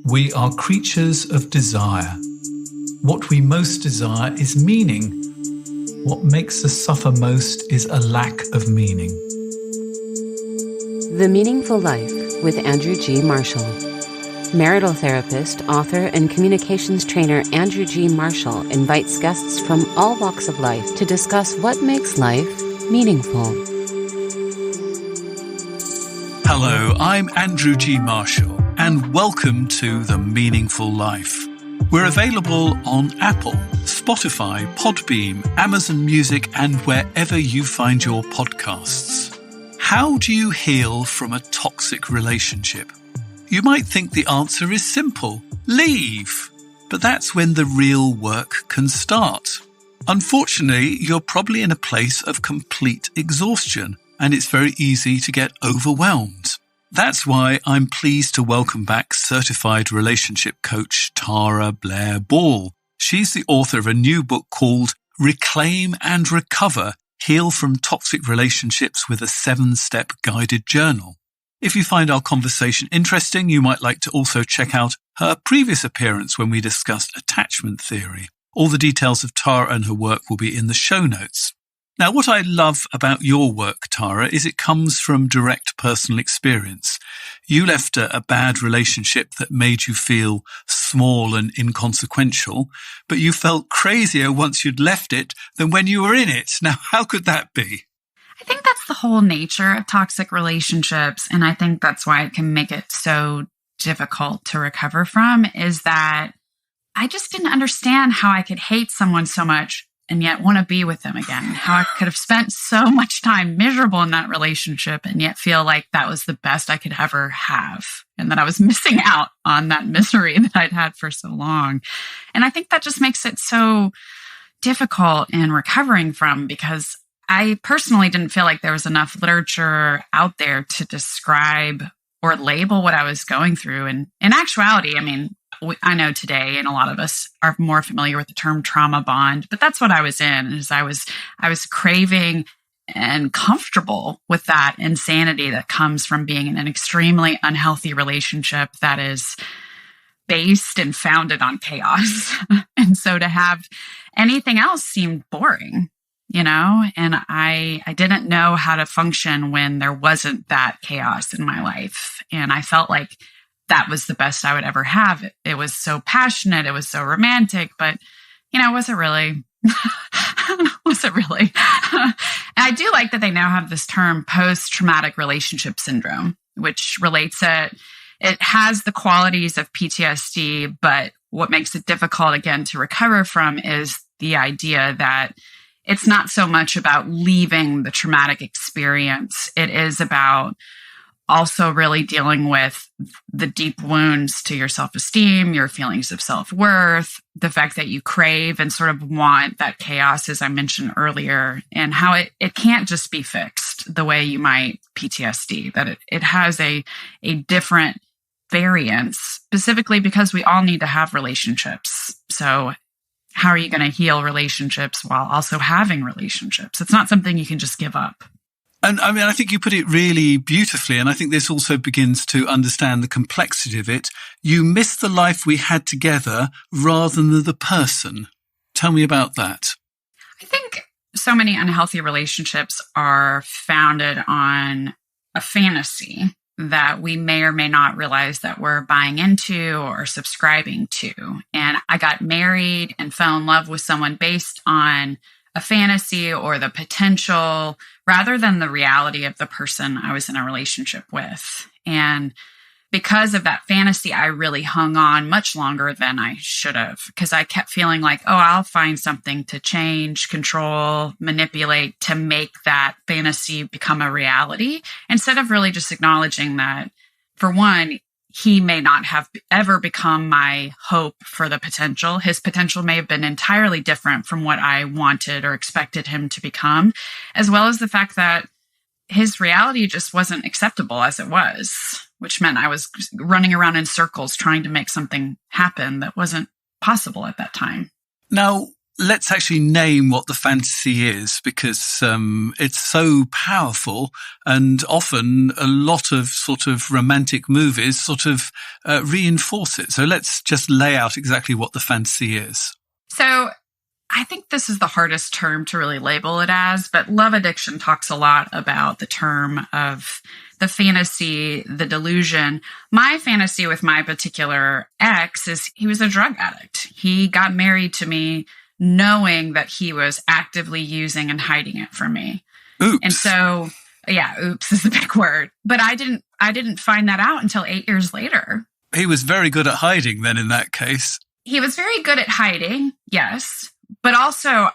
We are creatures of desire. What we most desire is meaning. What makes us suffer most is a lack of meaning. The Meaningful Life with Andrew G. Marshall. Marital therapist, author, and communications trainer Andrew G. Marshall invites guests from all walks of life to discuss what makes life meaningful. Hello, I'm Andrew G. Marshall, and welcome to The Meaningful Life. We're available on Apple, Spotify, Podbeam, Amazon Music, and wherever you find your podcasts. How do you heal from a toxic relationship? You might think the answer is simple: leave. But that's when the real work can start. Unfortunately, you're probably in a place of complete exhaustion, and it's very easy to get overwhelmed. That's why I'm pleased to welcome back certified relationship coach Tara Blair Ball. She's the author of a new book called Reclaim and Recover: Heal from Toxic Relationships with a 7-Step Guided Journal. If you find our conversation interesting, you might like to also check out her previous appearance when we discussed attachment theory. All the details of Tara and her work will be in the show notes. Now, what I love about your work, Tara, is it comes from direct personal experience. You left a bad relationship that made you feel small and inconsequential, but you felt crazier once you'd left it than when you were in it. Now, how could that be? I think that's the whole nature of toxic relationships, and I think that's why it can make it so difficult to recover from, is that I just didn't understand how I could hate someone so much and yet want to be with them again. How I could have spent so much time miserable in that relationship and yet feel like that was the best I could ever have, and that I was missing out on that misery that I'd had for so long. And I think that just makes it so difficult in recovering from, because I personally didn't feel like there was enough literature out there to describe or label what I was going through. And in actuality, I mean, I know today, and a lot of us are more familiar with the term trauma bond, but that's what I was in. Is I was craving and comfortable with that insanity that comes from being in an extremely unhealthy relationship that is based and founded on chaos. And so to have anything else seemed boring. And I didn't know how to function when there wasn't that chaos in my life. And I felt like that was the best I would ever have. It was so passionate. It was so romantic, but, was it really? Was it really? And I do like that they now have this term post-traumatic relationship syndrome, which relates it has the qualities of PTSD, but what makes it difficult, again, to recover from is the idea that it's not so much about leaving the traumatic experience. It is about also really dealing with the deep wounds to your self-esteem, your feelings of self-worth, the fact that you crave and sort of want that chaos, as I mentioned earlier, and how it can't just be fixed the way you might PTSD, that it has a different variance, specifically because we all need to have relationships. So how are you going to heal relationships while also having relationships? It's not something you can just give up. And I mean, I think you put it really beautifully. And I think this also begins to understand the complexity of it. You miss the life we had together rather than the person. Tell me about that. I think so many unhealthy relationships are founded on a fantasy that we may or may not realize that we're buying into or subscribing to. And I got married and fell in love with someone based on a fantasy or the potential rather than the reality of the person I was in a relationship with. And because of that fantasy, I really hung on much longer than I should have, because I kept feeling like, I'll find something to change, control, manipulate to make that fantasy become a reality, instead of really just acknowledging that, for one, he may not have ever become my hope for the potential. His potential may have been entirely different from what I wanted or expected him to become, as well as the fact that his reality just wasn't acceptable as it was, which meant I was running around in circles trying to make something happen that wasn't possible at that time. Now, let's actually name what the fantasy is, because it's so powerful, and often a lot of sort of romantic movies sort of reinforce it. So let's just lay out exactly what the fantasy is. So I think this is the hardest term to really label it as, but Love Addiction talks a lot about the term of the fantasy, the delusion. My fantasy with my particular ex is he was a drug addict. He got married to me knowing that he was actively using and hiding it from me. Oops. And so, yeah, oops is the big word. But I didn't find that out until 8 years later. He was very good at hiding then in that case. He was very good at hiding, yes. But also,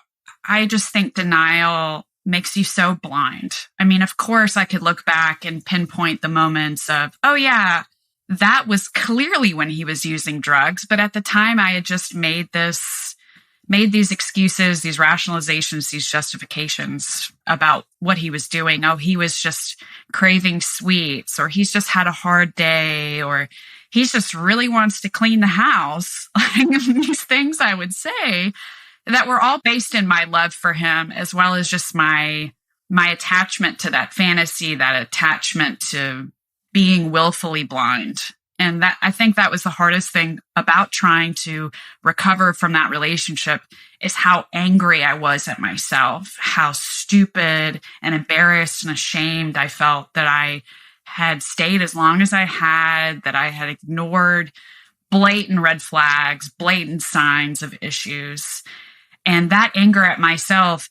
I just think denial makes you so blind. I mean, of course, I could look back and pinpoint the moments of, oh, yeah, that was clearly when he was using drugs. But at the time, I had just made these excuses, these rationalizations, these justifications about what he was doing. Oh, he was just craving sweets, or he's just had a hard day, or he just really wants to clean the house. Like these things I would say that were all based in my love for him, as well as just my attachment to that fantasy, that attachment to being willfully blind. And that, I think that was the hardest thing about trying to recover from that relationship, is how angry I was at myself, how stupid and embarrassed and ashamed I felt that I had stayed as long as I had, that I had ignored blatant red flags, blatant signs of issues. And that anger at myself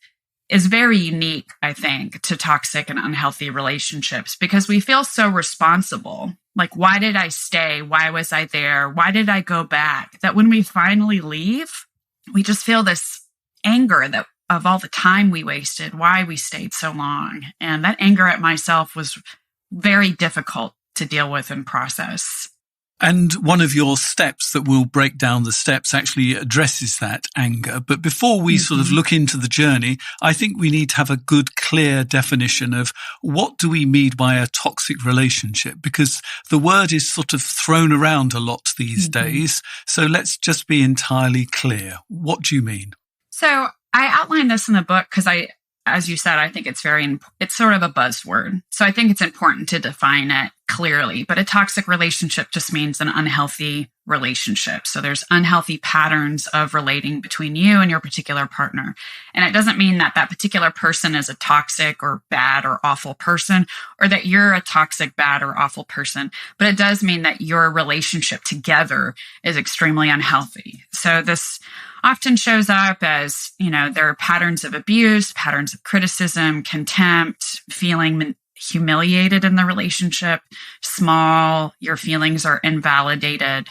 is very unique, I think, to toxic and unhealthy relationships, because we feel so responsible. Like, why did I stay? Why was I there? Why did I go back? That when we finally leave, we just feel this anger that of all the time we wasted, why we stayed so long. And that anger at myself was very difficult to deal with and process. And one of your steps that will break down the steps actually addresses that anger. But before we sort of look into the journey, I think we need to have a good, clear definition of what do we mean by a toxic relationship? Because the word is sort of thrown around a lot these days. So let's just be entirely clear. What do you mean? So I outlined this in the book because as you said, I think it's sort of a buzzword. So I think it's important to define it clearly. But a toxic relationship just means an unhealthy relationship. So there's unhealthy patterns of relating between you and your particular partner. And it doesn't mean that that particular person is a toxic or bad or awful person, or that you're a toxic, bad, or awful person. But it does mean that your relationship together is extremely unhealthy. So this often shows up as, there are patterns of abuse, patterns of criticism, contempt, feeling humiliated in the relationship, small, your feelings are invalidated.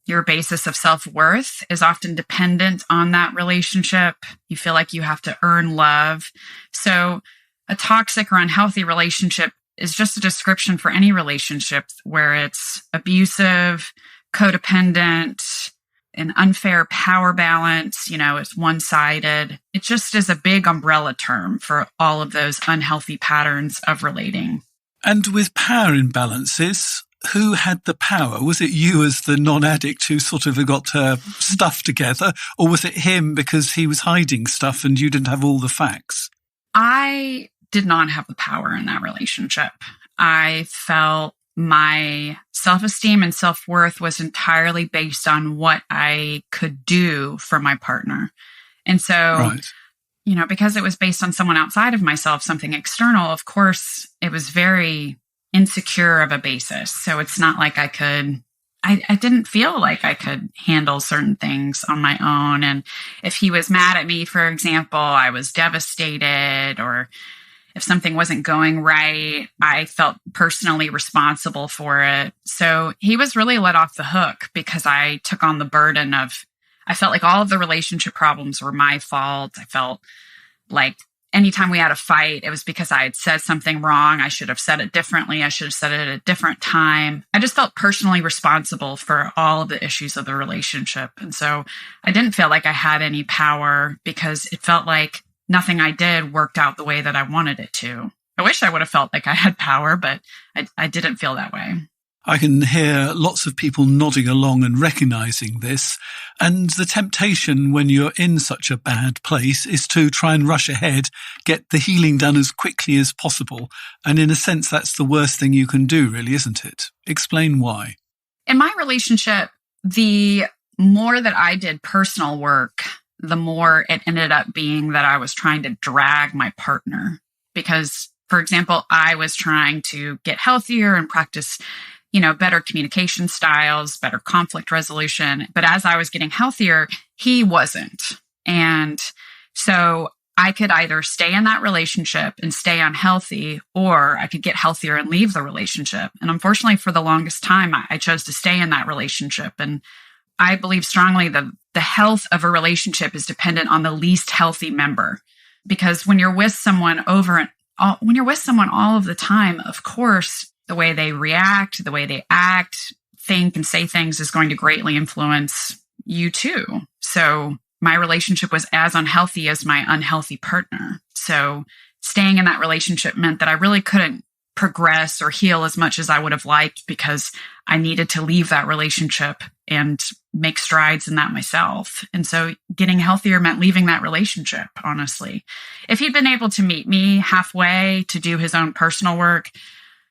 Your basis of self-worth is often dependent on that relationship. You feel like you have to earn love. So a toxic or unhealthy relationship is just a description for any relationship where it's abusive, codependent, an unfair power balance, it's one-sided. It just is a big umbrella term for all of those unhealthy patterns of relating. And with power imbalances, who had the power? Was it you as the non-addict who sort of got her stuff together, or was it him because he was hiding stuff and you didn't have all the facts? I did not have the power in that relationship. I felt my self-esteem and self-worth was entirely based on what I could do for my partner. And so, right. Because it was based on someone outside of myself, something external, of course, it was very insecure of a basis. So it's not like I didn't feel like I could handle certain things on my own. And if he was mad at me, for example, I was devastated, or if something wasn't going right, I felt personally responsible for it. So he was really let off the hook because I took on the burden I felt like all of the relationship problems were my fault. I felt like anytime we had a fight, it was because I had said something wrong. I should have said it differently. I should have said it at a different time. I just felt personally responsible for all of the issues of the relationship. And so I didn't feel like I had any power because it felt like nothing I did worked out the way that I wanted it to. I wish I would have felt like I had power, but I didn't feel that way. I can hear lots of people nodding along and recognizing this. And the temptation when you're in such a bad place is to try and rush ahead, get the healing done as quickly as possible. And in a sense, that's the worst thing you can do, really, isn't it? Explain why. In my relationship, the more that I did personal work, the more it ended up being that I was trying to drag my partner. Because, for example, I was trying to get healthier and practice better communication styles, better conflict resolution. But as I was getting healthier, he wasn't. And so I could either stay in that relationship and stay unhealthy, or I could get healthier and leave the relationship. And unfortunately, for the longest time, I chose to stay in that relationship. And I believe strongly that the health of a relationship is dependent on the least healthy member. Because when you're with someone all of the time, of course, the way they react, the way they act, think, and say things is going to greatly influence you too. So my relationship was as unhealthy as my unhealthy partner. So staying in that relationship meant that I really couldn't progress or heal as much as I would have liked, because I needed to leave that relationship and make strides in that myself. And so getting healthier meant leaving that relationship, honestly. If he'd been able to meet me halfway to do his own personal work,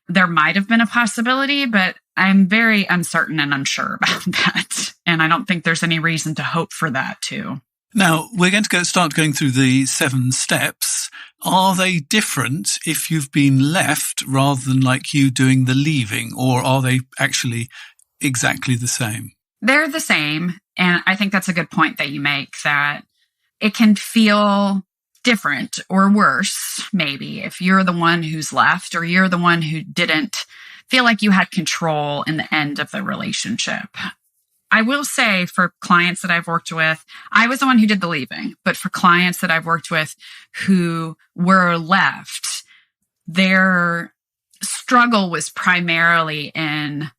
there might have been a possibility, but I'm very uncertain and unsure about that. And I don't think there's any reason to hope for that too. Now, we're going to start going through the 7 steps. Are they different if you've been left rather than like you doing the leaving, or are they actually exactly the same? They're the same. And I think that's a good point that you make, that it can feel different or worse, maybe, if you're the one who's left, or you're the one who didn't feel like you had control in the end of the relationship. I will say, for clients that I've worked with, I was the one who did the leaving, but for clients that I've worked with who were left, their struggle was primarily in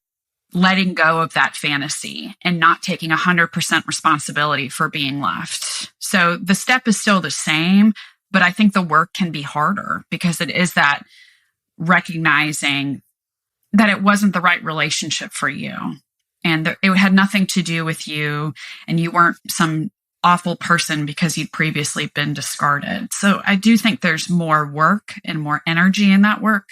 letting go of that fantasy and not taking 100% responsibility for being left. So the step is still the same, but I think the work can be harder, because it is that recognizing that it wasn't the right relationship for you. And it had nothing to do with you, and you weren't some awful person because you'd previously been discarded. So I do think there's more work and more energy in that work,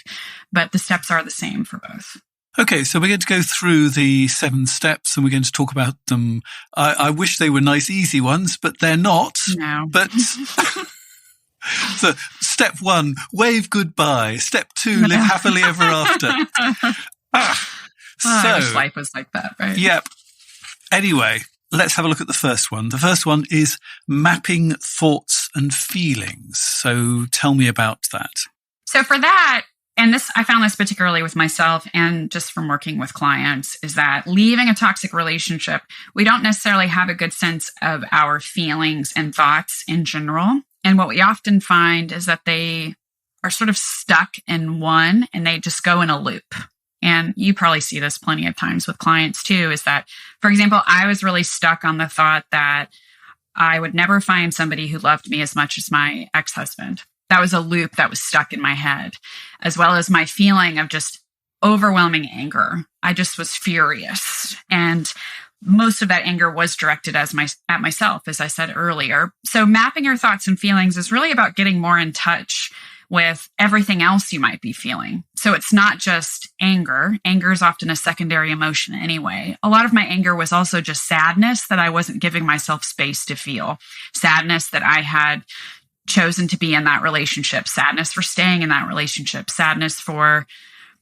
but the steps are the same for both. Okay, so we're going to go through the 7 steps, and we're going to talk about them. I wish they were nice, easy ones, but they're not. No. But so step 1, wave goodbye. Step 2, live happily ever after. I wish life was like that, right? Yep. Anyway, let's have a look at the first one. The first one is mapping thoughts and feelings. So tell me about that. So for that, and I found this particularly with myself and just from working with clients, is that leaving a toxic relationship, we don't necessarily have a good sense of our feelings and thoughts in general. And what we often find is that they are sort of stuck in one, and they just go in a loop. And you probably see this plenty of times with clients too, is that, for example, I was really stuck on the thought that I would never find somebody who loved me as much as my ex-husband. That was a loop that was stuck in my head, as well as my feeling of just overwhelming anger. I just was furious. And most of that anger was directed at myself, as I said earlier. So mapping your thoughts and feelings is really about getting more in touch with everything else you might be feeling. So it's not just anger. Anger is often a secondary emotion anyway. A lot of my anger was also just sadness that I wasn't giving myself space to feel. Sadness that I had chosen to be in that relationship. Sadness for staying in that relationship. Sadness for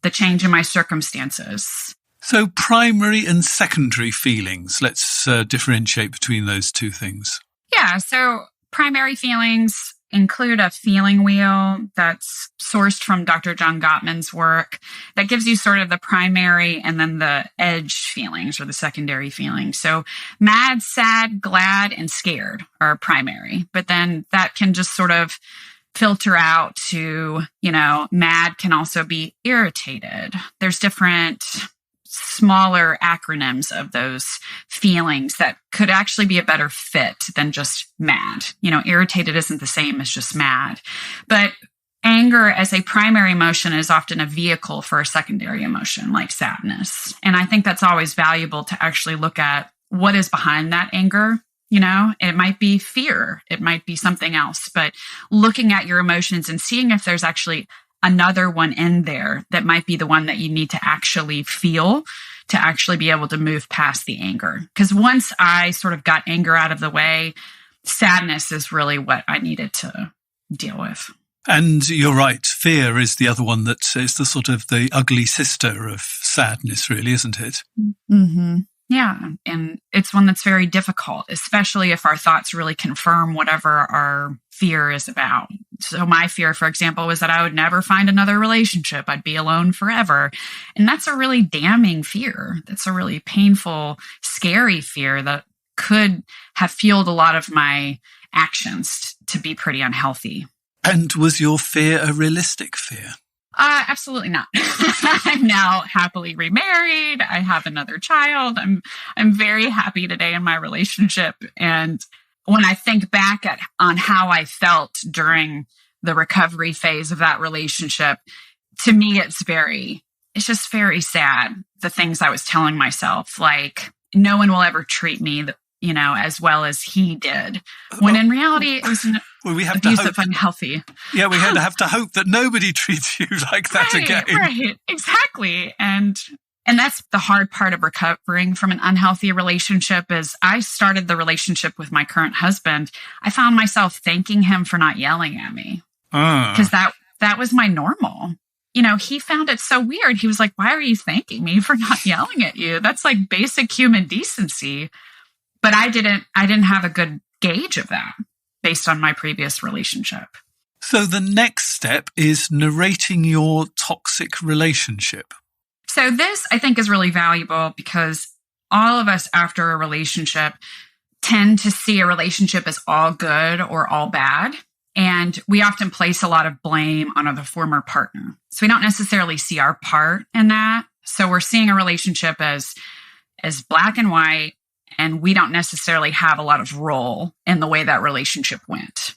the change in my circumstances. So primary and secondary feelings. Let's differentiate between those two things. Yeah. So primary feelings include a feeling wheel that's sourced from Dr. John Gottman's work that gives you sort of the primary and then the edge feelings, or the secondary feelings. So mad, sad, glad, and scared are primary, but then that can just sort of filter out to, mad can also be irritated. There's different smaller acronyms of those feelings that could actually be a better fit than just mad. Irritated isn't the same as just mad. But anger as a primary emotion is often a vehicle for a secondary emotion like sadness. And I think that's always valuable to actually look at what is behind that anger. You know, it might be fear, it might be something else, but looking at your emotions and seeing if there's actually another one in there that might be the one that you need to actually feel to actually be able to move past the anger. Because once I sort of got anger out of the way, sadness is really what I needed to deal with. And you're right, fear is the other one that is the sort of the ugly sister of sadness, really, isn't it? Mm-hmm. Yeah. And it's one that's very difficult, especially if our thoughts really confirm whatever our fear is about. So my fear, for example, was that I would never find another relationship. I'd be alone forever. And that's a really damning fear. That's a really painful, scary fear that could have fueled a lot of my actions to be pretty unhealthy. And was your fear a realistic fear? Absolutely not. I'm now happily remarried. I have another child. I'm very happy today in my relationship. And when I think back on how I felt during the recovery phase of that relationship, to me, it's just very sad. The things I was telling myself, like, no one will ever treat me, as well as he did. When in reality, it was abusive, unhealthy. Yeah, we have to hope that nobody treats you like that again. Right, exactly. And that's the hard part of recovering from an unhealthy relationship is I started the relationship with my current husband. I found myself thanking him for not yelling at me because that was my normal. He found it so weird. He was like, why are you thanking me for not yelling at you? That's like basic human decency. But I didn't have a good gauge of that based on my previous relationship. So the next step is narrating your toxic relationship. So this, I think, is really valuable because all of us after a relationship tend to see a relationship as all good or all bad. And we often place a lot of blame on the former partner. So we don't necessarily see our part in that. So we're seeing a relationship as black and white. And we don't necessarily have a lot of role in the way that relationship went.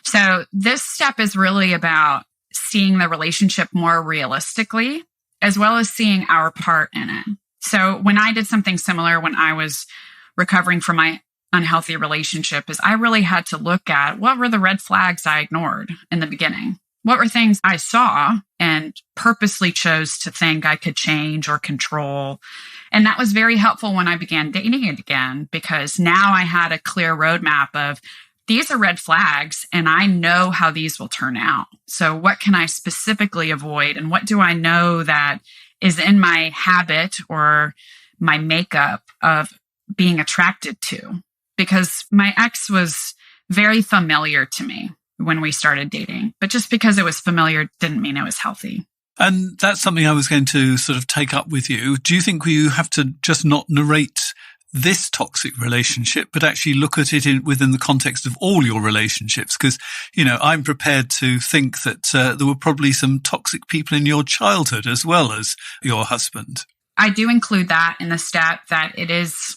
So this step is really about seeing the relationship more realistically, as well as seeing our part in it. So when I did something similar when I was recovering from my unhealthy relationship is I really had to look at what were the red flags I ignored in the beginning. What were things I saw and purposely chose to think I could change or control? And that was very helpful when I began dating it again, because now I had a clear roadmap of these are red flags and I know how these will turn out. So what can I specifically avoid? And what do I know that is in my habit or my makeup of being attracted to? Because my ex was very familiar to me when we started dating, but just because it was familiar didn't mean it was healthy. And that's something I was going to sort of take up with you. Do you think you have to just not narrate this toxic relationship, but actually look at it within the context of all your relationships? Because, I'm prepared to think that there were probably some toxic people in your childhood as well as your husband. I do include that in the stat that it is,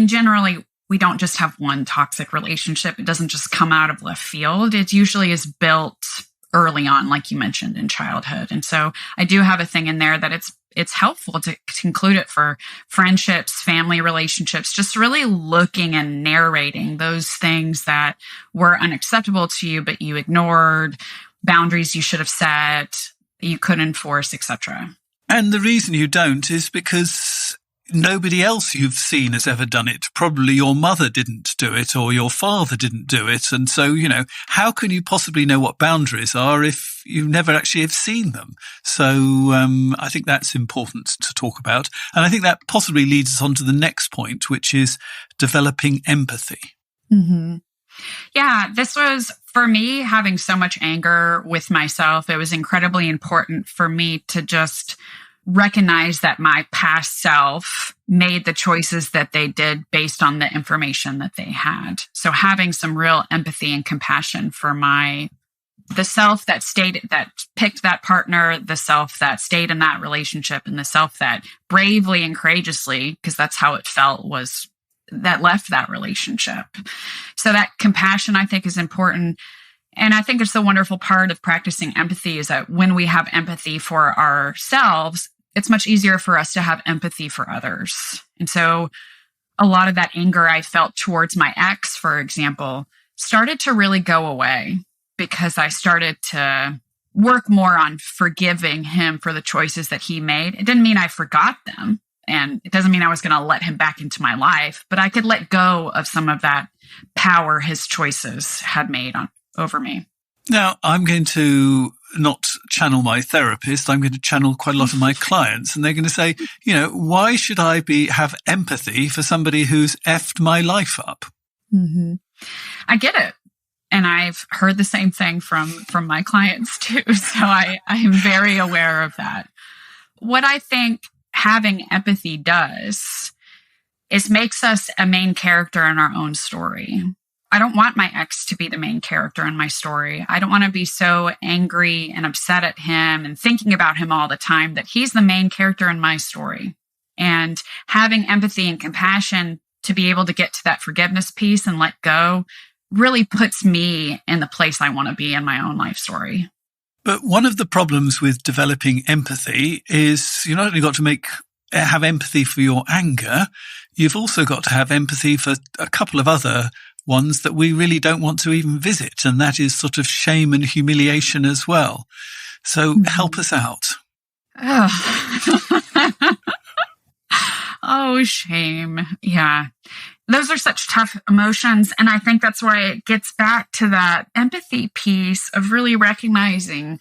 generally, we don't just have one toxic relationship. It doesn't just come out of left field. It usually is built early on, like you mentioned, in childhood. And so I do have a thing in there that it's helpful to include it for friendships, family relationships, just really looking and narrating those things that were unacceptable to you, but you ignored, boundaries you should have set, you could enforce, etc. And the reason you don't is because nobody else you've seen has ever done it. Probably your mother didn't do it or your father didn't do it. And so, how can you possibly know what boundaries are if you never actually have seen them? So I think that's important to talk about. And I think that possibly leads us on to the next point, which is developing empathy. Mm-hmm. Yeah, this was, for me, having so much anger with myself. It was incredibly important for me to just recognize that my past self made the choices that they did based on the information that they had. So having some real empathy and compassion for the self that picked that partner, the self that stayed in that relationship, and the self that bravely and courageously, because that's how it felt, that left that relationship. So that compassion, I think, is important. And I think it's the wonderful part of practicing empathy is that when we have empathy for ourselves, it's much easier for us to have empathy for others. And so a lot of that anger I felt towards my ex, for example, started to really go away because I started to work more on forgiving him for the choices that he made. It didn't mean I forgot them. And it doesn't mean I was going to let him back into my life, but I could let go of some of that power his choices had made over me. Now, I'm going to not channel my therapist. I'm going to channel quite a lot of my clients. And they're going to say, why should I have empathy for somebody who's effed my life up? Mm-hmm. I get it. And I've heard the same thing from my clients too. So I am very aware of that. What I think having empathy does is makes us a main character in our own story. I don't want my ex to be the main character in my story. I don't want to be so angry and upset at him and thinking about him all the time that he's the main character in my story. And having empathy and compassion to be able to get to that forgiveness piece and let go really puts me in the place I want to be in my own life story. But one of the problems with developing empathy is you not only got to have empathy for your anger, you've also got to have empathy for a couple of other ones that we really don't want to even visit, and that is sort of shame and humiliation as well. So help us out. Oh, shame. Yeah. Those are such tough emotions. And I think that's why it gets back to that empathy piece of really recognizing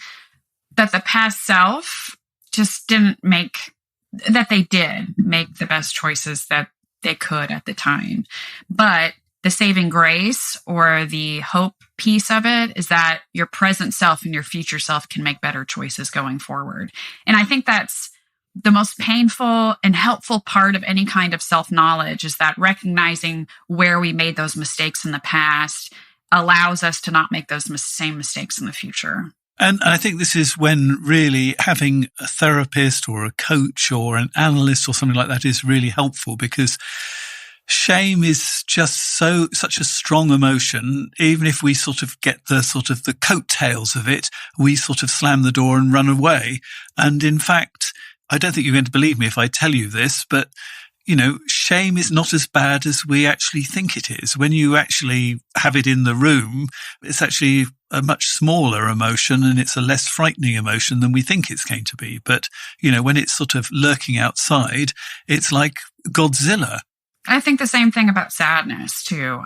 that the past self just did make the best choices that they could at the time. But the saving grace or the hope piece of it is that your present self and your future self can make better choices going forward. And I think that's the most painful and helpful part of any kind of self-knowledge, is that recognizing where we made those mistakes in the past allows us to not make those same mistakes in the future. And I think this is when really having a therapist or a coach or an analyst or something like that is really helpful, because shame is just such a strong emotion. Even if we sort of get the coattails of it, we sort of slam the door and run away. And in fact, I don't think you're going to believe me if I tell you this, but shame is not as bad as we actually think it is. When you actually have it in the room, it's actually a much smaller emotion and it's a less frightening emotion than we think it's going to be. But, when it's sort of lurking outside, it's like Godzilla. I think the same thing about sadness too.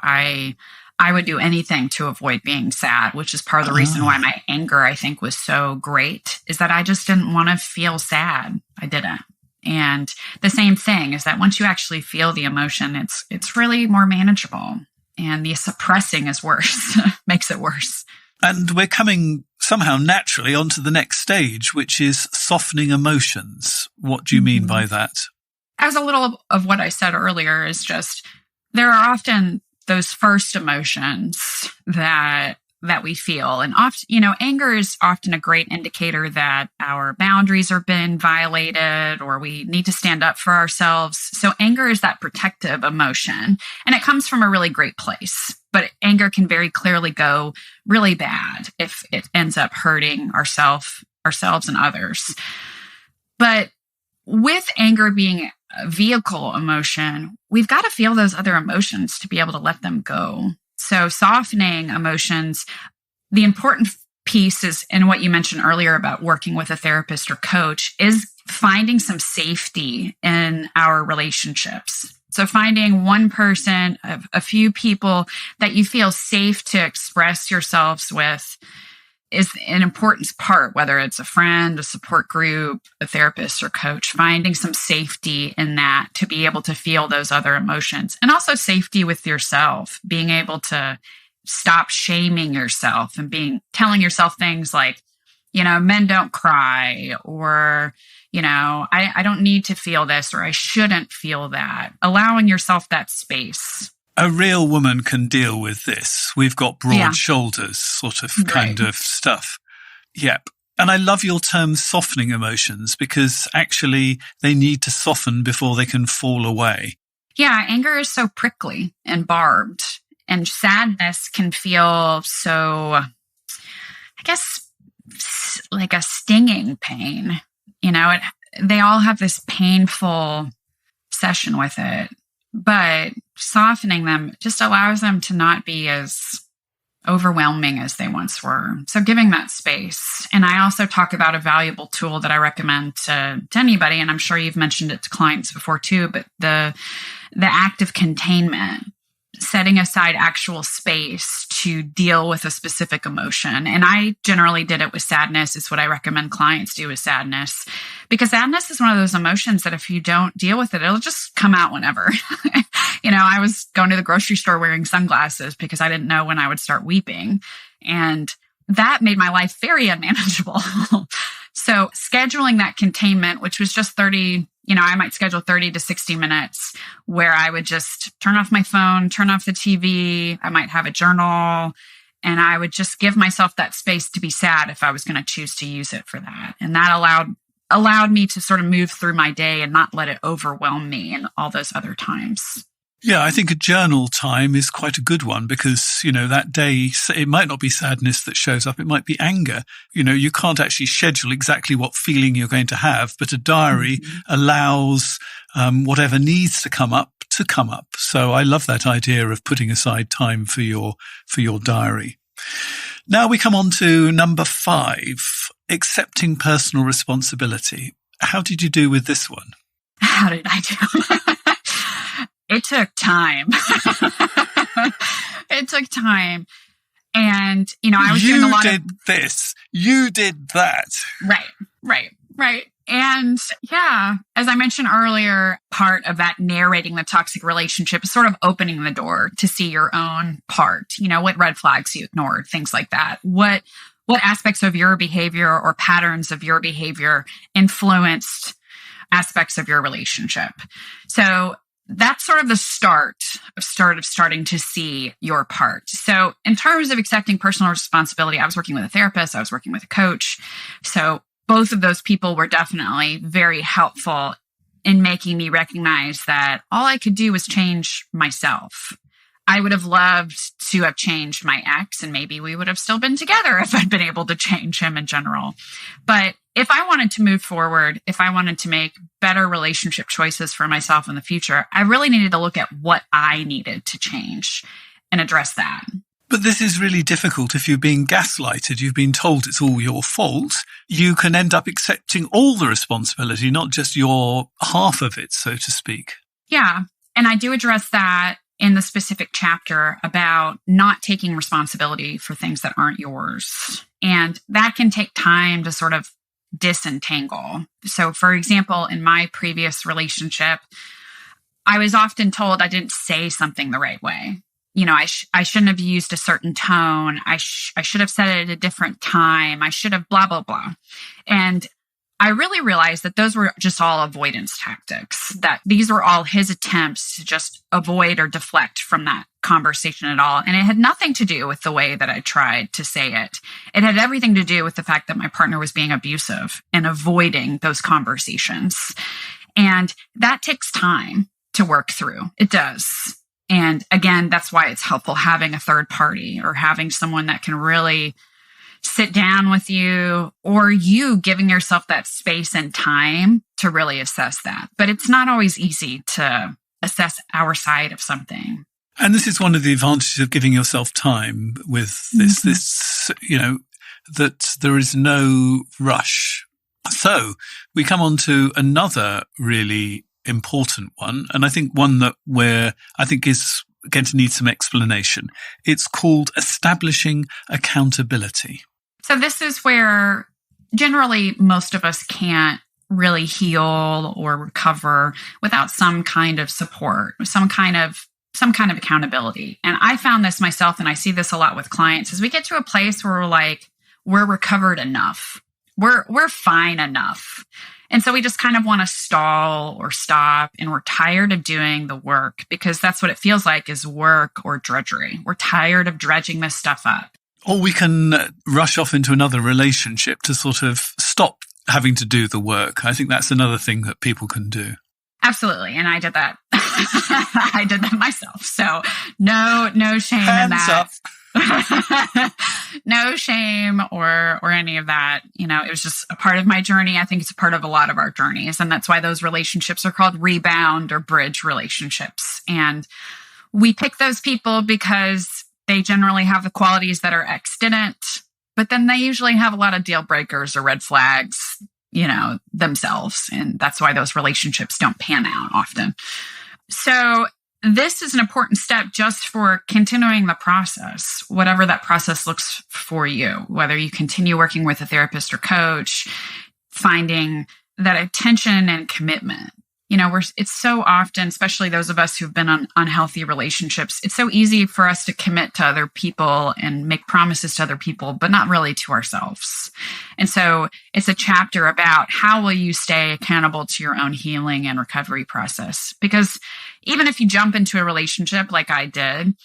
I would do anything to avoid being sad, which is part of the reason why my anger, I think, was so great, is that I just didn't want to feel sad. I didn't. And the same thing is that once you actually feel the emotion, it's really more manageable. And the suppressing is worse, makes it worse. And we're coming somehow naturally onto the next stage, which is softening emotions. What do you mean by that? As a little of what I said earlier is just, there are often those first emotions that we feel. And often, anger is often a great indicator that our boundaries are being violated or we need to stand up for ourselves. So anger is that protective emotion, and it comes from a really great place. But anger can very clearly go really bad if it ends up hurting ourselves and others. But with anger being a vehicle emotion, we've got to feel those other emotions to be able to let them go. So softening emotions, the important piece is, and what you mentioned earlier about working with a therapist or coach, is finding some safety in our relationships. So finding one person, a few people that you feel safe to express yourselves with is an important part, whether it's a friend, a support group, a therapist, or coach, finding some safety in that to be able to feel those other emotions. And also safety with yourself, being able to stop shaming yourself and telling yourself things like, men don't cry, or, I don't need to feel this, or I shouldn't feel that. Allowing yourself that space. A real woman can deal with this. We've got broad shoulders, sort of kind of stuff. Yep. And I love your term softening emotions, because actually they need to soften before they can fall away. Yeah, anger is so prickly and barbed, and sadness can feel so guess, like a stinging pain. They all have this painful session with it, but softening them just allows them to not be as overwhelming as they once were. So giving that space. And I also talk about a valuable tool that I recommend to anybody, and I'm sure you've mentioned it to clients before too, but the act of containment, setting aside actual space to deal with a specific emotion. And I generally did it with sadness. It's what I recommend clients do with sadness, because sadness is one of those emotions that if you don't deal with it, it'll just come out whenever. I was going to the grocery store wearing sunglasses because I didn't know when I would start weeping. And that made my life very unmanageable. So scheduling that containment, which was just 30, I might schedule 30 to 60 minutes where I would just turn off my phone, turn off the TV. I might have a journal, and I would just give myself that space to be sad if I was going to choose to use it for that. And that allowed me to sort of move through my day and not let it overwhelm me in all those other times. Yeah, I think a journal time is quite a good one because, that day, it might not be sadness that shows up. It might be anger. You can't actually schedule exactly what feeling you're going to have, but a diary allows whatever needs to come up. So I love that idea of putting aside time for your diary. Now we come on to number 5, accepting personal responsibility. How did you do with this one? How did I do? It took time. It took time. And, I was doing a lot of... You did this. You did that. Right. And yeah, as I mentioned earlier, part of that narrating the toxic relationship is sort of opening the door to see your own part. What red flags you ignored, things like that. What aspects of your behavior or patterns of your behavior influenced aspects of your relationship. So that's sort of the start of starting to see your part. So in terms of accepting personal responsibility, I was working with a therapist, I was working with a coach. So both of those people were definitely very helpful in making me recognize that all I could do was change myself. I would have loved to have changed my ex, and maybe we would have still been together if I'd been able to change him in general. But if I wanted to move forward, if I wanted to make better relationship choices for myself in the future, I really needed to look at what I needed to change and address that. But this is really difficult if you're being gaslighted. You've been told it's all your fault. You can end up accepting all the responsibility, not just your half of it, so to speak. Yeah. And I do address that in the specific chapter about not taking responsibility for things that aren't yours. And that can take time to sort of disentangle. So for example, in my previous relationship, I was often told I didn't say something the right way. I shouldn't have used a certain tone. I should have said it at a different time. I should have blah, blah, blah. And I really realized that those were just all avoidance tactics, that these were all his attempts to just avoid or deflect from that conversation at all. And it had nothing to do with the way that I tried to say it. It had everything to do with the fact that my partner was being abusive and avoiding those conversations. And that takes time to work through. It does. And again, that's why it's helpful having a third party or having someone that can really sit down with you, or you giving yourself that space and time to really assess that. But it's not always easy to assess our side of something. And this is one of the advantages of giving yourself time with this, that there is no rush. So we come on to another really important one, and I think one that is going to need some explanation. It's called establishing accountability. So this is where generally most of us can't really heal or recover without some kind of support, some kind of accountability. And I found this myself, and I see this a lot with clients, is we get to a place where we're recovered enough. We're fine enough. And so we just kind of want to stall or stop, and we're tired of doing the work, because that's what it feels like, is work or drudgery. We're tired of dredging this stuff up. Or we can rush off into another relationship to sort of stop having to do the work. I think that's another thing that people can do. Absolutely. And I did that. I did that myself. So no shame in that. Hands up. No shame or any of that. It was just a part of my journey. I think it's a part of a lot of our journeys. And that's why those relationships are called rebound or bridge relationships. And we pick those people because they generally have the qualities that our ex didn't, but then they usually have a lot of deal breakers or red flags, themselves. And that's why those relationships don't pan out often. So this is an important step just for continuing the process, whatever that process looks for you, whether you continue working with a therapist or coach, finding that attention and commitment. It's so often, especially those of us who've been on unhealthy relationships, it's so easy for us to commit to other people and make promises to other people, but not really to ourselves. And so it's a chapter about how will you stay accountable to your own healing and recovery process? Because even if you jump into a relationship like I did,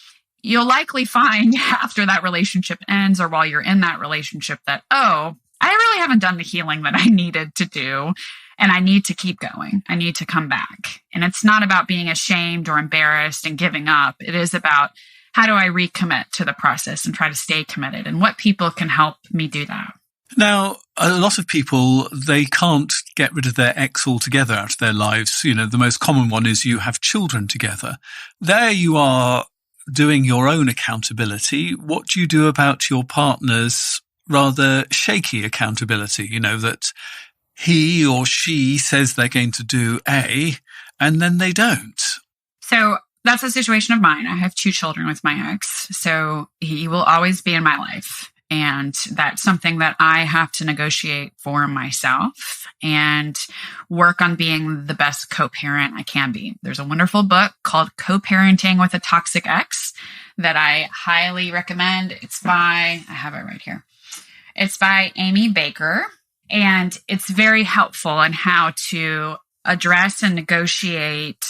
you'll likely find after that relationship ends or while you're in that relationship that, I really haven't done the healing that I needed to do. And I need to keep going. I need to come back. And it's not about being ashamed or embarrassed and giving up. It is about how do I recommit to the process and try to stay committed, and what people can help me do that. Now, a lot of people, they can't get rid of their ex altogether out of their lives. The most common one is you have children together. There you are doing your own accountability. What do you do about your partner's rather shaky accountability? That he or she says they're going to do A, and then they don't. So that's a situation of mine. I have 2 children with my ex, so he will always be in my life. And that's something that I have to negotiate for myself and work on being the best co-parent I can be. There's a wonderful book called Co-Parenting with a Toxic Ex that I highly recommend. I have it right here. It's by Amy Baker. And it's very helpful in how to address and negotiate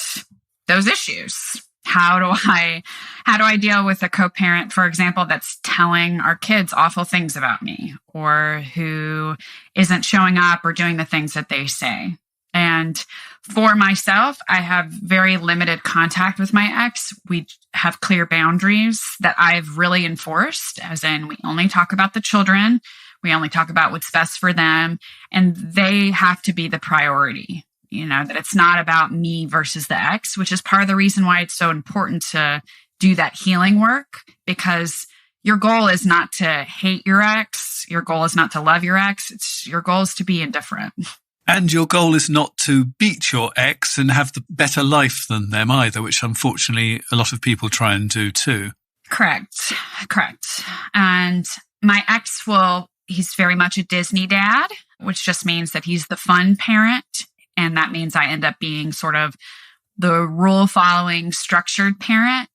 those issues. How do I deal with a co-parent, for example, that's telling our kids awful things about me, or who isn't showing up or doing the things that they say? And for myself, I have very limited contact with my ex. We have clear boundaries that I've really enforced, as in we only talk about the children. We only talk about what's best for them, and they have to be the priority, that it's not about me versus the ex, which is part of the reason why it's so important to do that healing work, because your goal is not to hate your ex. Your goal is not to love your ex. Your goal is to be indifferent. And your goal is not to beat your ex and have the better life than them either, which unfortunately a lot of people try and do too. Correct. And my ex he's very much a Disney dad, which just means that he's the fun parent. And that means I end up being sort of the rule-following, structured parent.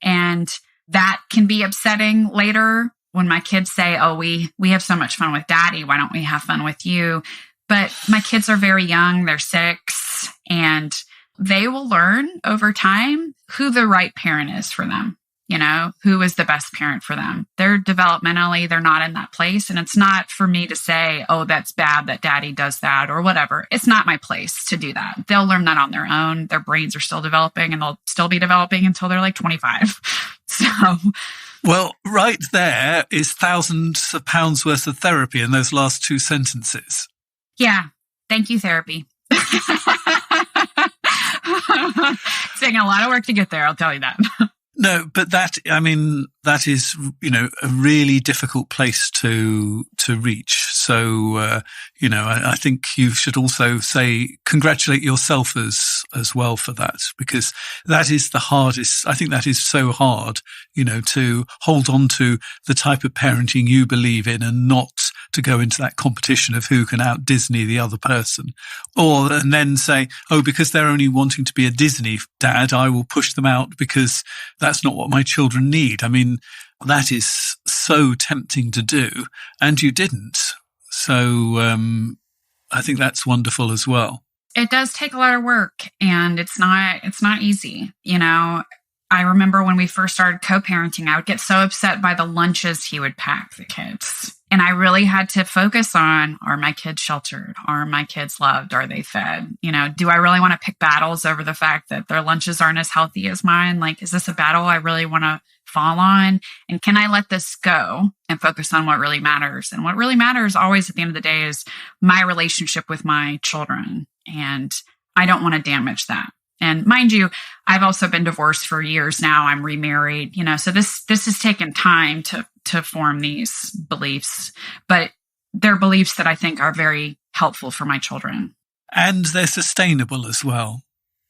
And that can be upsetting later when my kids say, we have so much fun with daddy. Why don't we have fun with you? But my kids are very young. They're 6. And they will learn over time who the right parent is for them. Who is the best parent for them. They're developmentally, they're not in that place. And it's not for me to say, that's bad that daddy does that or whatever. It's not my place to do that. They'll learn that on their own. Their brains are still developing, and they'll still be developing until they're like 25. So. Well, right there is thousands of pounds worth of therapy in those last 2 sentences. Yeah. Thank you, therapy. It's taking a lot of work to get there, I'll tell you that. No, but that is, a really difficult place to reach. So, I think you should also congratulate yourself as well for that, because that is the hardest. I think that is so hard, to hold on to the type of parenting you believe in and not to go into that competition of who can out Disney the other person, and then say, because they're only wanting to be a Disney dad, I will push them out because that's not what my children need. That is so tempting to do, and you didn't. So I think that's wonderful as well. It does take a lot of work, and it's not easy. I remember when we first started co-parenting, I would get so upset by the lunches he would pack the kids. And I really had to focus on, are my kids sheltered? Are my kids loved? Are they fed? Do I really want to pick battles over the fact that their lunches aren't as healthy as mine? Like, is this a battle I really want to fall on? And can I let this go and focus on what really matters? And what really matters always at the end of the day is my relationship with my children. And I don't want to damage that. And mind you, I've also been divorced for years now. I'm remarried, so this has taken time to form these beliefs, but they're beliefs that I think are very helpful for my children. And they're sustainable as well.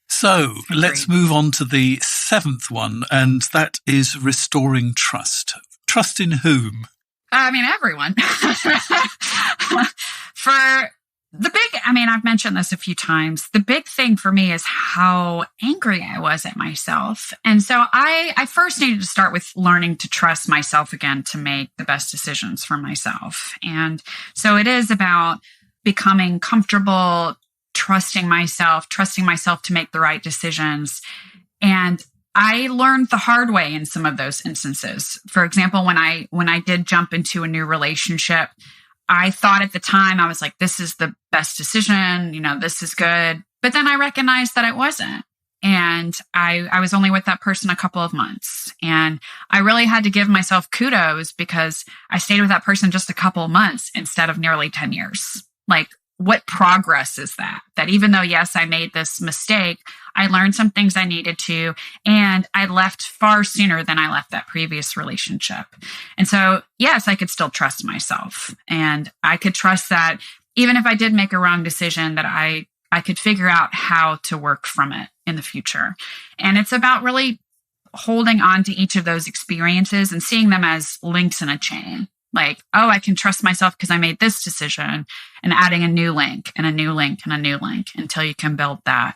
So let's move on to the 7th one, and that is restoring trust. Trust in whom? Everyone. I've mentioned this a few times. The big thing for me is how angry I was at myself. And so I first needed to start with learning to trust myself again to make the best decisions for myself. And so it is about becoming comfortable, trusting myself to make the right decisions. And I learned the hard way in some of those instances. For example, when I did jump into a new relationship, I thought at the time, I was like, this is the best decision, this is good. But then I recognized that it wasn't. And I was only with that person a couple of months. And I really had to give myself kudos because I stayed with that person just a couple of months instead of nearly 10 years. Like, what progress is that? That even though, yes, I made this mistake, I learned some things I needed to, and I left far sooner than I left that previous relationship. And so, yes, I could still trust myself, and I could trust that even if I did make a wrong decision, that I could figure out how to work from it in the future. And it's about really holding on to each of those experiences and seeing them as links in a chain. Like, oh, I can trust myself because I made this decision, and adding a new link and a new link and a new link until you can build that.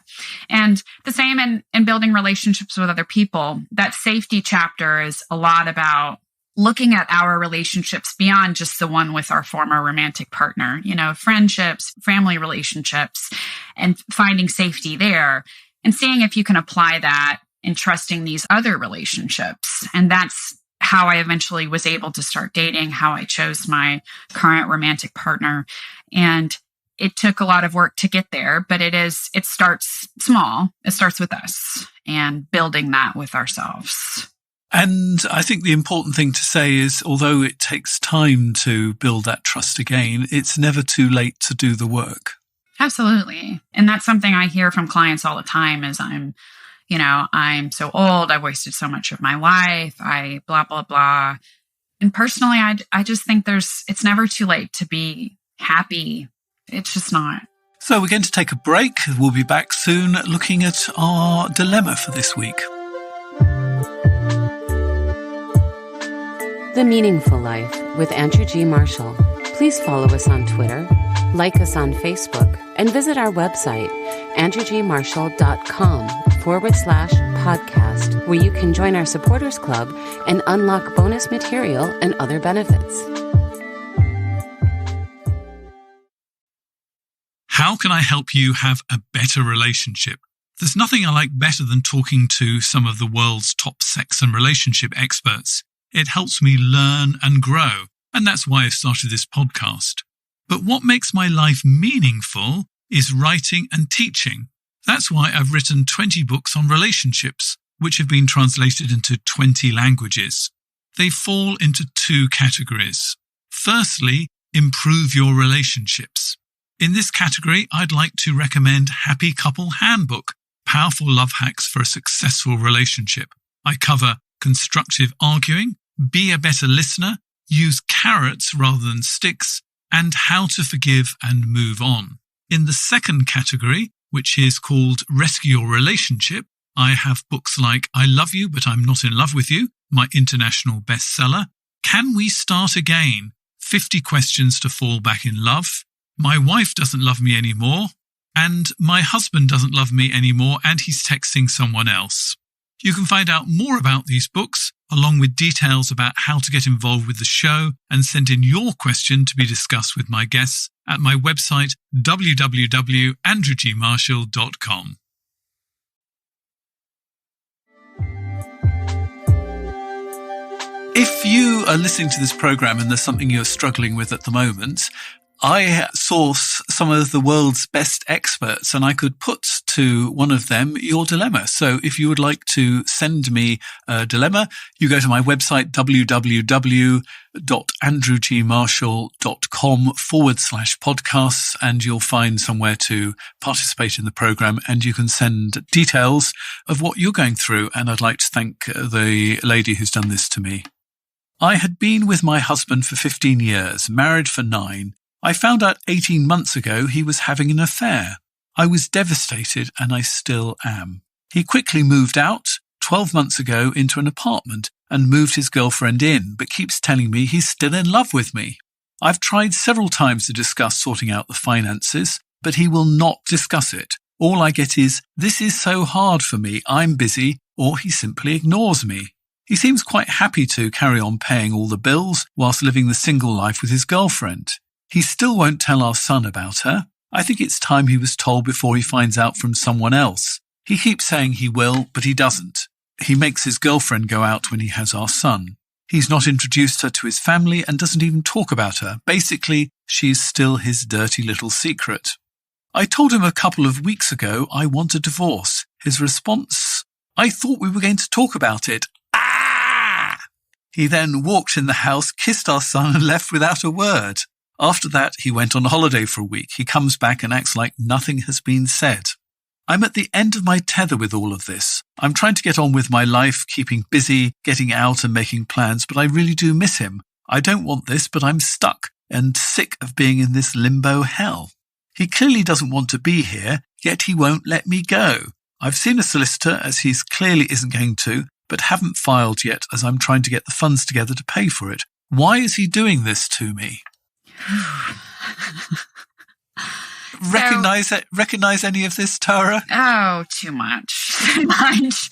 And the same in building relationships with other people. That safety chapter is a lot about looking at our relationships beyond just the one with our former romantic partner, friendships, family relationships, and finding safety there and seeing if you can apply that in trusting these other relationships. And that's how I eventually was able to start dating, how I chose my current romantic partner. And it took a lot of work to get there, but it starts small. It starts with us and building that with ourselves. And I think the important thing to say is, although it takes time to build that trust again, it's never too late to do the work. Absolutely. And that's something I hear from clients all the time is I'm so old, I've wasted so much of my life, I blah, blah, blah. And personally, I just think it's never too late to be happy. It's just not. So we're going to take a break. We'll be back soon looking at our dilemma for this week. The Meaningful Life with Andrew G. Marshall. Please follow us on Twitter, like us on Facebook, and visit our website, andrewgmarshall.com/podcast, where you can join our supporters club and unlock bonus material and other benefits. How can I help you have a better relationship? There's nothing I like better than talking to some of the world's top sex and relationship experts. It helps me learn and grow, and that's why I've started this podcast. But what makes my life meaningful is writing and teaching. That's why I've written 20 books on relationships, which have been translated into 20 languages. They fall into two categories. Firstly, improve your relationships. In this category, I'd like to recommend Happy Couple Handbook, Powerful Love Hacks for a Successful Relationship. I cover constructive arguing, be a better listener, use carrots rather than sticks, and how to forgive and move on. In the second category, which is called Rescue Your Relationship, I have books like I Love You But I'm Not in Love with You, my international bestseller, Can We Start Again? 50 Questions to Fall Back in Love, My Wife Doesn't Love Me Anymore, and My Husband Doesn't Love Me Anymore and He's Texting Someone Else. You can find out more about these books, along with details about how to get involved with the show and send in your question to be discussed with my guests at my website, If you are listening to this program and there's something you're struggling with at the moment, I source some of the world's best experts and I could put to one of them your dilemma. So if you would like to send me a dilemma, you go to my website, www.andrewgmarshall.com/podcasts, and you'll find somewhere to participate in the program, and you can send details of what you're going through. And I'd like to thank the lady who's done this to me. I had been with my husband for 15 years, married for 9. I found out 18 months ago he was having an affair. I was devastated, and I still am. He quickly moved out 12 months ago into an apartment and moved his girlfriend in, but keeps telling me he's still in love with me. I've tried several times to discuss sorting out the finances, but he will not discuss it. All I get is, "This is so hard for me, I'm busy," or he simply ignores me. He seems quite happy to carry on paying all the bills whilst living the single life with his girlfriend. He still won't tell our son about her. I think it's time he was told before he finds out from someone else. He keeps saying he will, but he doesn't. He makes his girlfriend go out when he has our son. He's not introduced her to his family and doesn't even talk about her. Basically, she's still his dirty little secret. I told him a couple of weeks ago I want a divorce. His response, "I thought we were going to talk about it." Ah! He then walked in the house, kissed our son and left without a word. After that, he went on holiday for a week. He comes back and acts like nothing has been said. I'm at the end of my tether with all of this. I'm trying to get on with my life, keeping busy, getting out and making plans, but I really do miss him. I don't want this, but I'm stuck and sick of being in this limbo hell. He clearly doesn't want to be here, yet he won't let me go. I've seen a solicitor, as he clearly isn't going to, but haven't filed yet as I'm trying to get the funds together to pay for it. Why is he doing this to me? Recognize any of this, Tara? Oh, too much. Too much.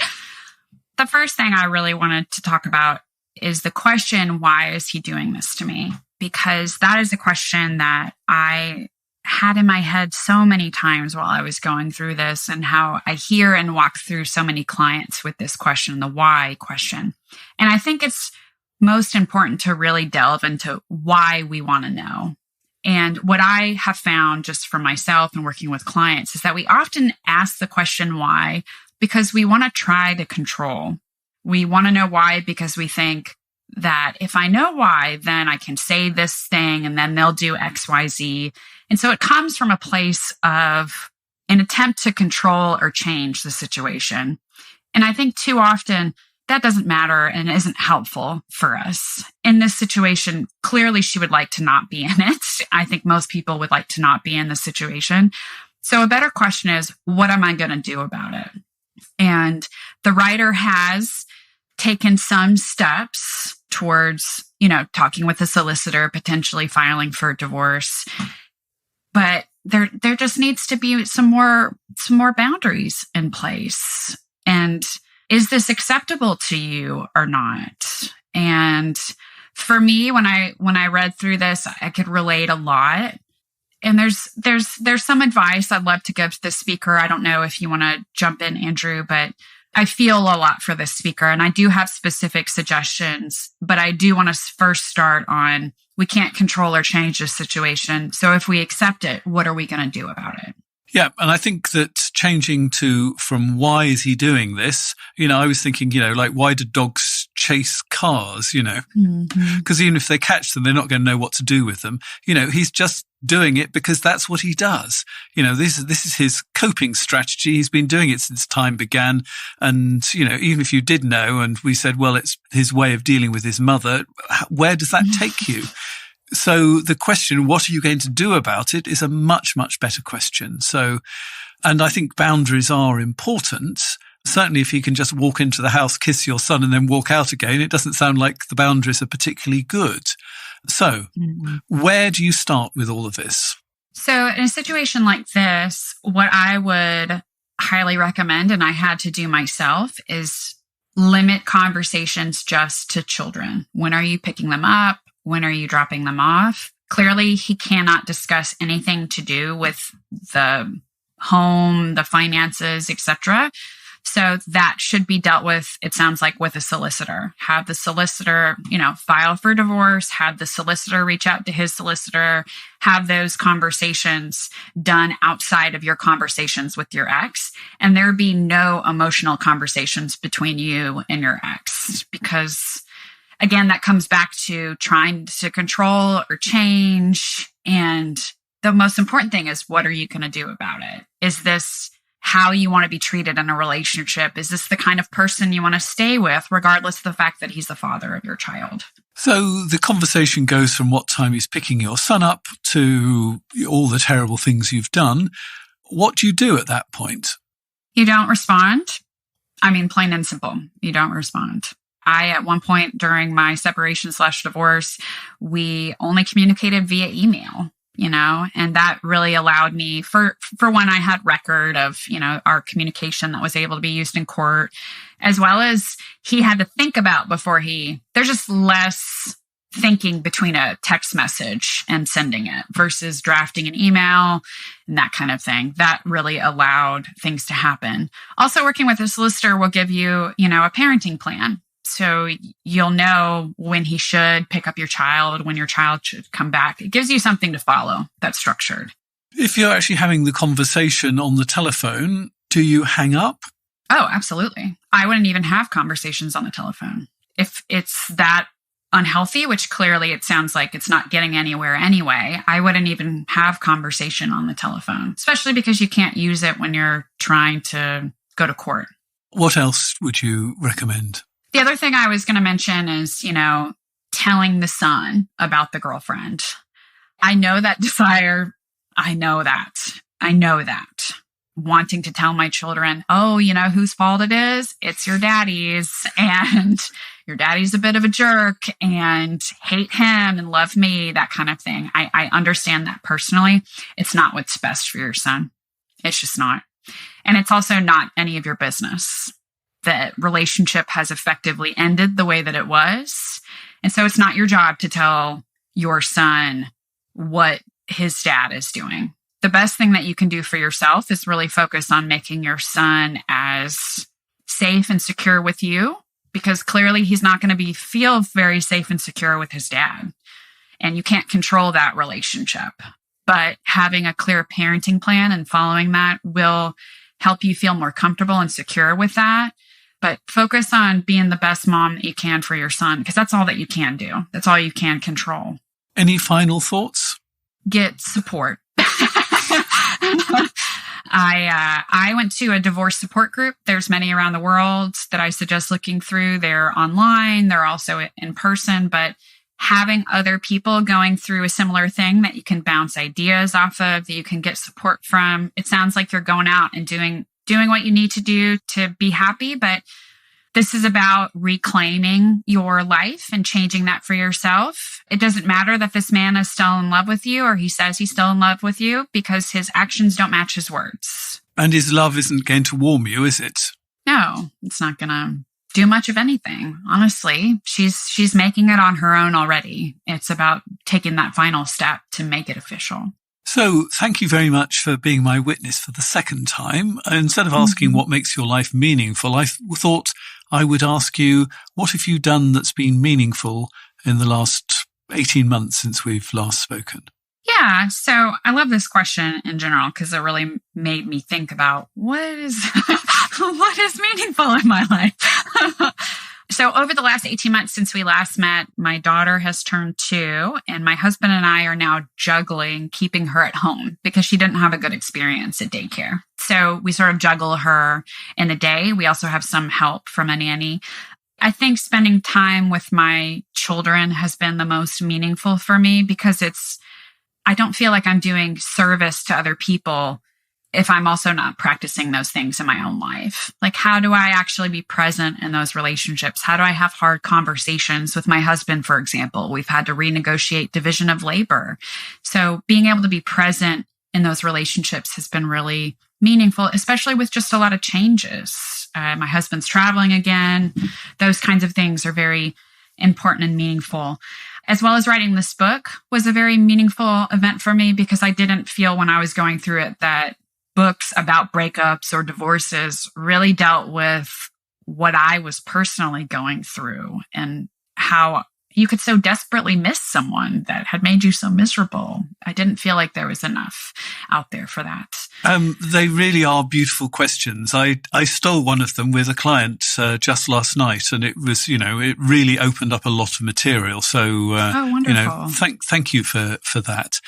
The first thing I really wanted to talk about is the question, why is he doing this to me? Because that is a question that I had in my head so many times while I was going through this, and how I hear and walk through so many clients with this question, the why question. And I think it's most important to really delve into why we want to know. And what I have found just for myself and working with clients is that we often ask the question why because we want to try to control. We want to know why because we think that if I know why, then I can say this thing and then they'll do X, Y, Z. And so it comes from a place of an attempt to control or change the situation. And I think too often that doesn't matter and isn't helpful for us. In this situation, clearly she would like to not be in it. I think most people would like to not be in this situation. So a better question is, what am I going to do about it? And the writer has taken some steps towards, talking with a solicitor, potentially filing for a divorce. But there just needs to be some more boundaries in place. And is this acceptable to you or not? And for me, when I read through this, I could relate a lot. And there's some advice I'd love to give to the speaker. I don't know if you want to jump in, Andrew, but I feel a lot for this speaker, and I do have specific suggestions, but I do want to first start on, we can't control or change the situation. So if we accept it, what are we going to do about it? Yeah, and I think that changing from why is he doing this? I was thinking, like, why do dogs chase cars? Because even if they catch them, they're not going to know what to do with them. He's just doing it because that's what he does. This is his coping strategy. He's been doing it since time began. And, even if you did know, and we said, well, it's his way of dealing with his mother, where does that take you? So the question, what are you going to do about it, is a much, much better question. So, and I think boundaries are important. Certainly if you can just walk into the house, kiss your son and then walk out again, it doesn't sound like the boundaries are particularly good. So where do you start with all of this? So in a situation like this, what I would highly recommend, and I had to do myself, is limit conversations just to children. When are you picking them up? When are you dropping them off? Clearly, he cannot discuss anything to do with the home, the finances, etc. So that should be dealt with, it sounds like, with a solicitor. Have the solicitor, file for divorce, have the solicitor reach out to his solicitor, have those conversations done outside of your conversations with your ex, and there be no emotional conversations between you and your ex. Because again, that comes back to trying to control or change. And the most important thing is, what are you going to do about it? Is this how you want to be treated in a relationship? Is this the kind of person you want to stay with, regardless of the fact that he's the father of your child? So the conversation goes from what time he's picking your son up to all the terrible things you've done. What do you do at that point? You don't respond. I mean, plain and simple, you don't respond. At one point during my separation/divorce, we only communicated via email. And that really allowed me for when I had record of, our communication that was able to be used in court, as well as he had to think about there's just less thinking between a text message and sending it versus drafting an email and that kind of thing. That really allowed things to happen. Also, working with a solicitor will give you, a parenting plan. So you'll know when he should pick up your child, when your child should come back. It gives you something to follow that's structured. If you're actually having the conversation on the telephone, do you hang up? Oh, absolutely. I wouldn't even have conversations on the telephone. If it's that unhealthy, which clearly it sounds like it's not getting anywhere anyway, I wouldn't even have conversation on the telephone, especially because you can't use it when you're trying to go to court. What else would you recommend? The other thing I was going to mention is, telling the son about the girlfriend. I know that desire. I know that. Wanting to tell my children, oh, whose fault it is? It's your daddy's. And your daddy's a bit of a jerk, and hate him and love me, that kind of thing. I understand that personally. It's not what's best for your son. It's just not. And it's also not any of your business. The relationship has effectively ended the way that it was. And so it's not your job to tell your son what his dad is doing. The best thing that you can do for yourself is really focus on making your son as safe and secure with you, because clearly he's not going to feel very safe and secure with his dad. And you can't control that relationship. But having a clear parenting plan and following that will help you feel more comfortable and secure with that. But focus on being the best mom that you can for your son, because that's all that you can do. That's all you can control. Any final thoughts? Get support. I went to a divorce support group. There's many around the world that I suggest looking through. They're online. They're also in person. But having other people going through a similar thing that you can bounce ideas off of, that you can get support from. It sounds like you're going out and doing what you need to do to be happy, but this is about reclaiming your life and changing that for yourself. It doesn't matter that this man is still in love with you, or he says he's still in love with you, because his actions don't match his words. And his love isn't going to warm you, is it? No, it's not going to do much of anything. Honestly, she's making it on her own already. It's about taking that final step to make it official. So thank you very much for being my witness for the second time. Instead of asking what makes your life meaningful, I thought I would ask you, what have you done that's been meaningful in the last 18 months since we've last spoken? Yeah, so I love this question in general, because it really made me think about what is meaningful in my life. So over the last 18 months since we last met, my daughter has turned 2, and my husband and I are now juggling keeping her at home because she didn't have a good experience at daycare. So we sort of juggle her in the day. We also have some help from a nanny. I think spending time with my children has been the most meaningful for me, because I don't feel like I'm doing service to other people if I'm also not practicing those things in my own life. Like, how do I actually be present in those relationships? How do I have hard conversations with my husband, for example? We've had to renegotiate division of labor. So being able to be present in those relationships has been really meaningful, especially with just a lot of changes. My husband's traveling again. Those kinds of things are very important and meaningful. As well as writing this book was a very meaningful event for me, because I didn't feel when I was going through it that books about breakups or divorces really dealt with what I was personally going through and how you could so desperately miss someone that had made you so miserable. I didn't feel like there was enough out there for that. They really are beautiful questions. I stole one of them with a client just last night, and it was, it really opened up a lot of material. So, wonderful. Thank you for that.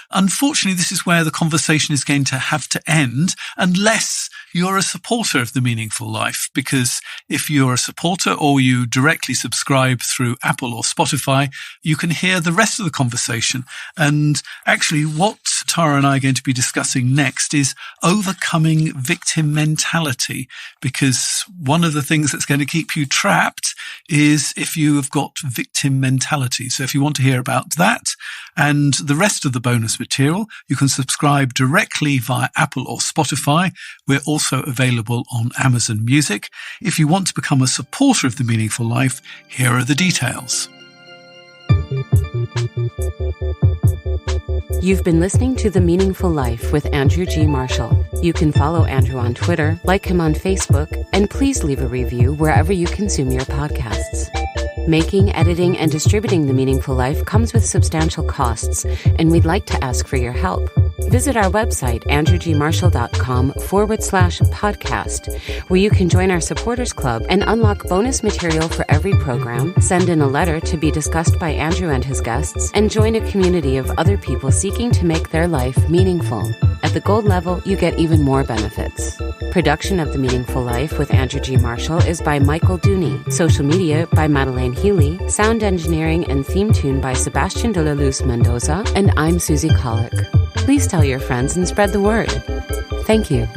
Unfortunately, this is where the conversation is going to have to end unless you're a supporter of The Meaningful Life, because if you're a supporter or you directly subscribe through Apple or Spotify, you can hear the rest of the conversation. And actually, what Tara and I are going to be discussing next is overcoming victim mentality, because one of the things that's going to keep you trapped is if you have got victim mentality. So if you want to hear about that and the rest of the bonus material, you can subscribe directly via Apple or Spotify. We're also available on Amazon Music. If you want to become a supporter of The Meaningful Life, here are the details. You've been listening to The Meaningful Life with Andrew G. Marshall. You can follow Andrew on Twitter, like him on Facebook, and please leave a review wherever you consume your podcasts. Making, editing, and distributing The Meaningful Life comes with substantial costs, and we'd like to ask for your help. Visit our website, andrewgmarshall.com/podcast, where you can join our supporters club and unlock bonus material for every program, send in a letter to be discussed by Andrew and his guests, and join a community of other people seeking to make their life meaningful. At the gold level, you get even more benefits. Production of The Meaningful Life with Andrew G. Marshall is by Michael Dooney. Social media by Madeleine Healy. Sound engineering and theme tune by Sebastian de la Luz Mendoza. And I'm Susie Colick. Please tell your friends and spread the word. Thank you.